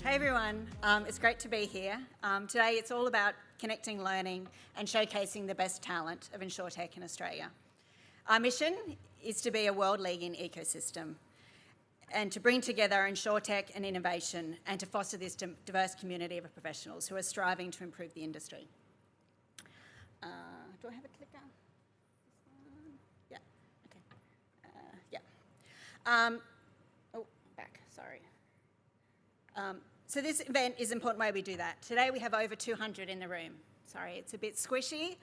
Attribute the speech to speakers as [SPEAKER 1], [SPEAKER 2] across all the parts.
[SPEAKER 1] Hey everyone, it's great to be here. Today it's all about connecting learning and showcasing the best talent of Insurtech in Australia. Our mission is to be a world-leading ecosystem and to bring together Insurtech and innovation and to foster this diverse community of professionals who are striving to improve the industry. Do I have a clicker? Yeah, okay. Back, sorry. So this event is an important way we do that. Today we have over 200 in the room. Sorry, it's a bit squishy.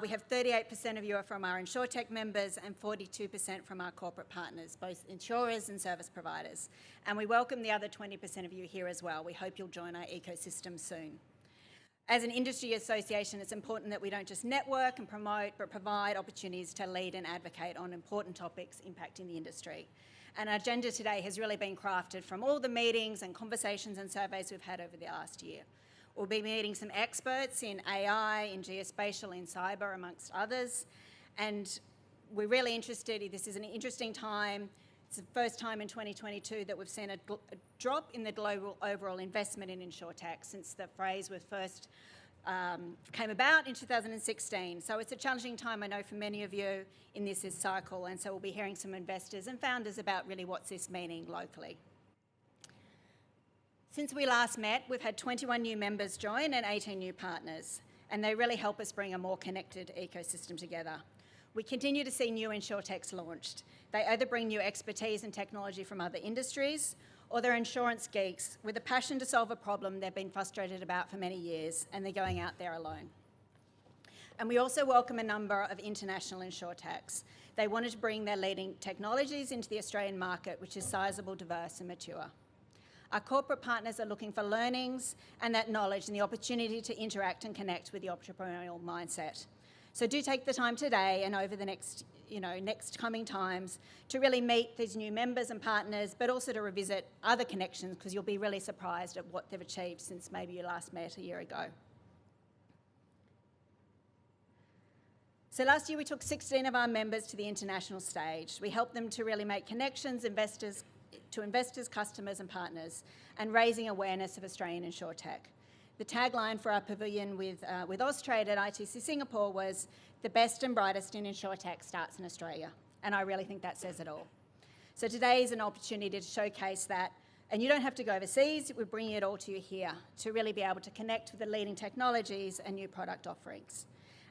[SPEAKER 1] We have 38% of you are from our Insurtech members and 42% from our corporate partners, both insurers and service providers. And we welcome the other 20% of you here as well. We hope you'll join our ecosystem soon. As an industry association, it's important that we don't just network and promote, but provide opportunities to lead and advocate on important topics impacting the industry. And our agenda today has really been crafted from all the meetings and conversations and surveys we've had over the last year. We'll be meeting some experts in AI, in geospatial, in cyber, amongst others. And we're really interested, this is an interesting time. It's the first time in 2022 that we've seen a drop in the global overall investment in Insurtech since the phrase was first came about in 2016. So it's a challenging time, I know, for many of you in this cycle, and so we'll be hearing some investors and founders about really what's this meaning locally. Since we last met, we've had 21 new members join and 18 new partners, and they really help us bring a more connected ecosystem together. We continue to see new Insurtechs launched. They either bring new expertise and technology from other industries, or they're insurance geeks with a passion to solve a problem they've been frustrated about for many years, and they're going out there alone. And we also welcome a number of international Insurtechs. They wanted to bring their leading technologies into the Australian market, which is sizable, diverse and mature. Our corporate partners are looking for learnings and that knowledge and the opportunity to interact and connect with the entrepreneurial mindset. So do take the time today and over the next coming times to really meet these new members and partners, but also to revisit other connections, because you'll be really surprised at what they've achieved since maybe you last met a year ago. So last year we took 16 of our members to the international stage. We helped them to really make connections to investors, customers and partners, and raising awareness of Australian Insurtech. The tagline for our pavilion with Austrade at ITC Singapore was, "The best and brightest in Insurtech starts in Australia." And I really think that says it all. So today is an opportunity to showcase that, and you don't have to go overseas, we're bringing it all to you here to really be able to connect with the leading technologies and new product offerings.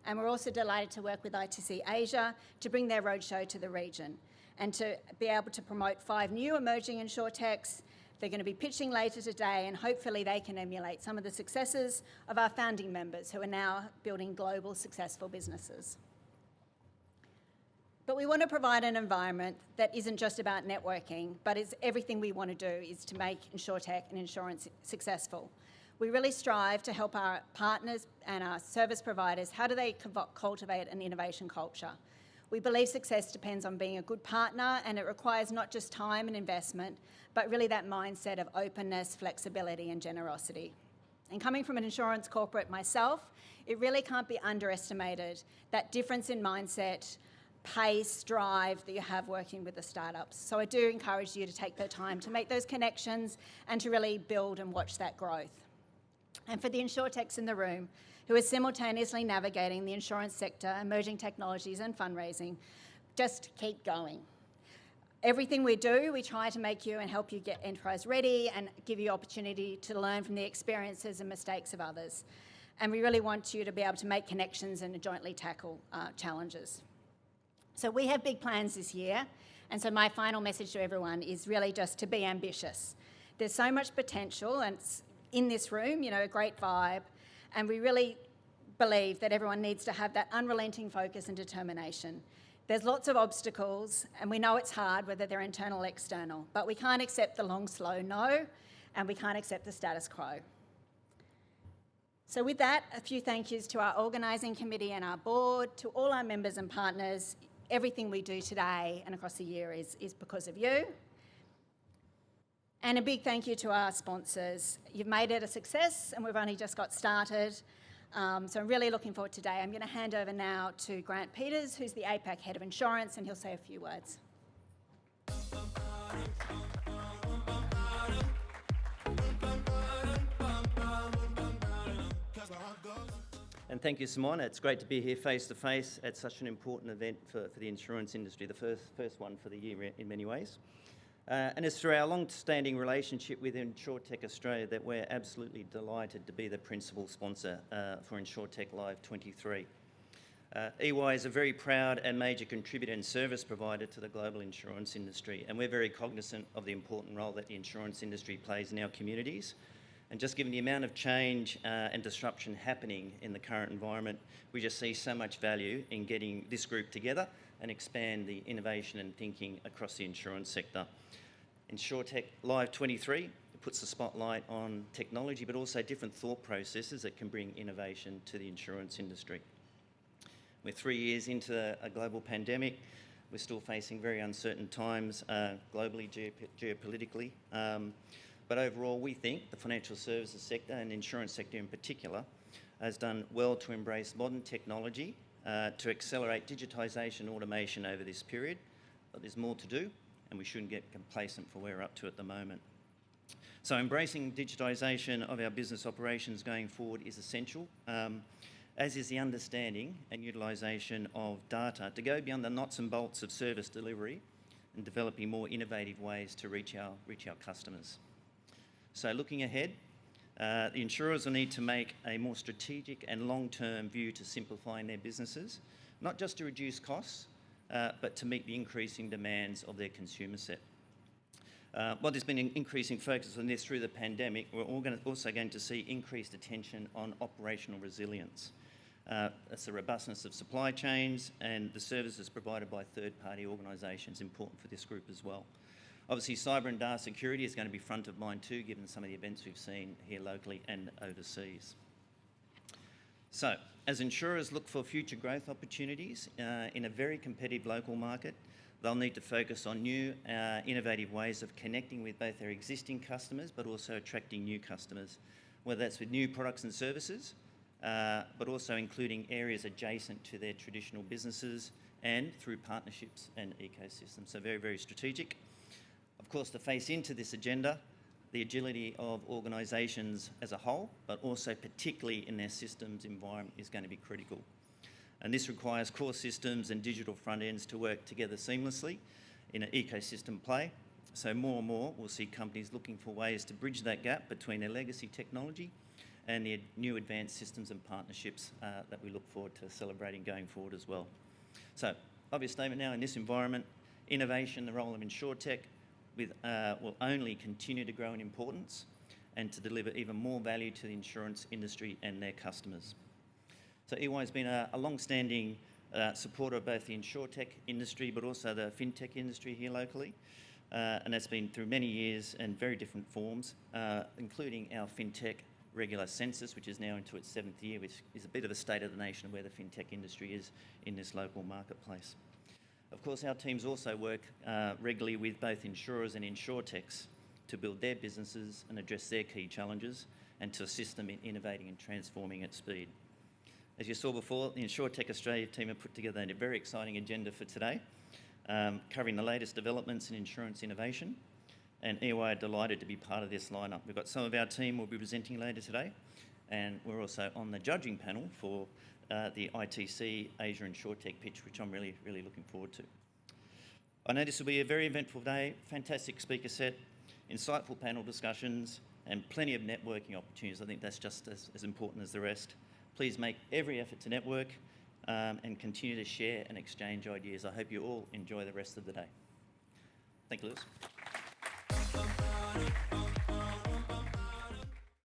[SPEAKER 1] And we're also delighted to work with ITC Asia to bring their roadshow to the region and to be able to promote 5 new emerging Insurtechs. They're going to be pitching later today, and hopefully they can emulate some of the successes of our founding members who are now building global successful businesses. But we want to provide an environment that isn't just about networking, but is everything we want to do is to make Insurtech and insurance successful. We really strive to help our partners and our service providers. How do they cultivate an innovation culture? We believe success depends on being a good partner, and it requires not just time and investment, but really that mindset of openness, flexibility and generosity. And coming from an insurance corporate myself, it really can't be underestimated, that difference in mindset, pace, drive that you have working with the startups. So I do encourage you to take the time to make those connections and to really build and watch that growth. And for the Insurtechs in the room who are simultaneously navigating the insurance sector, emerging technologies and fundraising, just keep going. Everything we do, we try to make you and help you get enterprise ready and give you opportunity to learn from the experiences and mistakes of others. And we really want you to be able to make connections and to jointly tackle challenges. So we have big plans this year, and so my final message to everyone is really just to be ambitious. There's so much potential, and it's in this room, a great vibe, and we really believe that everyone needs to have that unrelenting focus and determination. There's lots of obstacles, and we know it's hard, whether they're internal or external, but we can't accept the long, slow no, and we can't accept the status quo. So with that, a few thank yous to our organising committee and our board, to all our members and partners. Everything we do today and across the year is because of you. And a big thank you to our sponsors. You've made it a success, and we've only just got started. So I'm really looking forward today. I'm going to hand over now to Grant Peters, who's the APAC Head of Insurance, and he'll say a few words.
[SPEAKER 2] And thank you, Simon. It's great to be here face to face at such an important event for the insurance industry, the first one for the year in many ways. And it's through our long-standing relationship with Insurtech Australia that we're absolutely delighted to be the principal sponsor for InsurtechLIVE 23. EY is a very proud and major contributor and service provider to the global insurance industry, and we're very cognizant of the important role that the insurance industry plays in our communities. And just given the amount of change and disruption happening in the current environment, we just see so much value in getting this group together and expand the innovation and thinking across the insurance sector. InsurtechLIVE 23 puts the spotlight on technology, but also different thought processes that can bring innovation to the insurance industry. We're 3 years into a global pandemic. We're still facing very uncertain times globally, geopolitically. But overall, we think the financial services sector and insurance sector in particular has done well to embrace modern technology to accelerate digitisation and automation over this period. But there's more to do, and we shouldn't get complacent for where we're up to at the moment. So embracing digitisation of our business operations going forward is essential, as is the understanding and utilisation of data to go beyond the nuts and bolts of service delivery and developing more innovative ways to reach our customers. So looking ahead, the insurers will need to make a more strategic and long-term view to simplifying their businesses, not just to reduce costs, but to meet the increasing demands of their consumer set. While there's been an increasing focus on this through the pandemic, we're also going to see increased attention on operational resilience. That's the robustness of supply chains and the services provided by third-party organisations, important for this group as well. Obviously, cyber and data security is going to be front of mind too, given some of the events we've seen here locally and overseas. So, as insurers look for future growth opportunities in a very competitive local market, they'll need to focus on new, innovative ways of connecting with both their existing customers, but also attracting new customers, whether that's with new products and services, but also including areas adjacent to their traditional businesses and through partnerships and ecosystems. So very, very strategic. Of course, to face into this agenda, the agility of organisations as a whole, but also particularly in their systems environment, is going to be critical. And this requires core systems and digital front ends to work together seamlessly in an ecosystem play. So more and more, we'll see companies looking for ways to bridge that gap between their legacy technology and the new advanced systems and partnerships that we look forward to celebrating going forward as well. So, obvious statement now, in this environment, innovation, the role of Insurtech, will only continue to grow in importance and to deliver even more value to the insurance industry and their customers. So EY has been a long-standing supporter of both the Insurtech industry but also the fintech industry here locally, and that's been through many years and very different forms, including our fintech regular census, which is now into its 7th year, which is a bit of a state of the nation of where the fintech industry is in this local marketplace. Of course, our teams also work regularly with both insurers and insurtechs to build their businesses and address their key challenges and to assist them in innovating and transforming at speed. As you saw before, the Insurtech Australia team have put together a very exciting agenda for today, covering the latest developments in insurance innovation, and EY are delighted to be part of this lineup. We've got some of our team will be presenting later today, and we're also on the judging panel for the ITC Asia Insurtech pitch, which I'm really, really looking forward to. I know this will be a very eventful day, fantastic speaker set, insightful panel discussions, and plenty of networking opportunities. I think that's just as important as the rest. Please make every effort to network and continue to share and exchange ideas. I hope you all enjoy the rest of the day. Thank you, Lewis.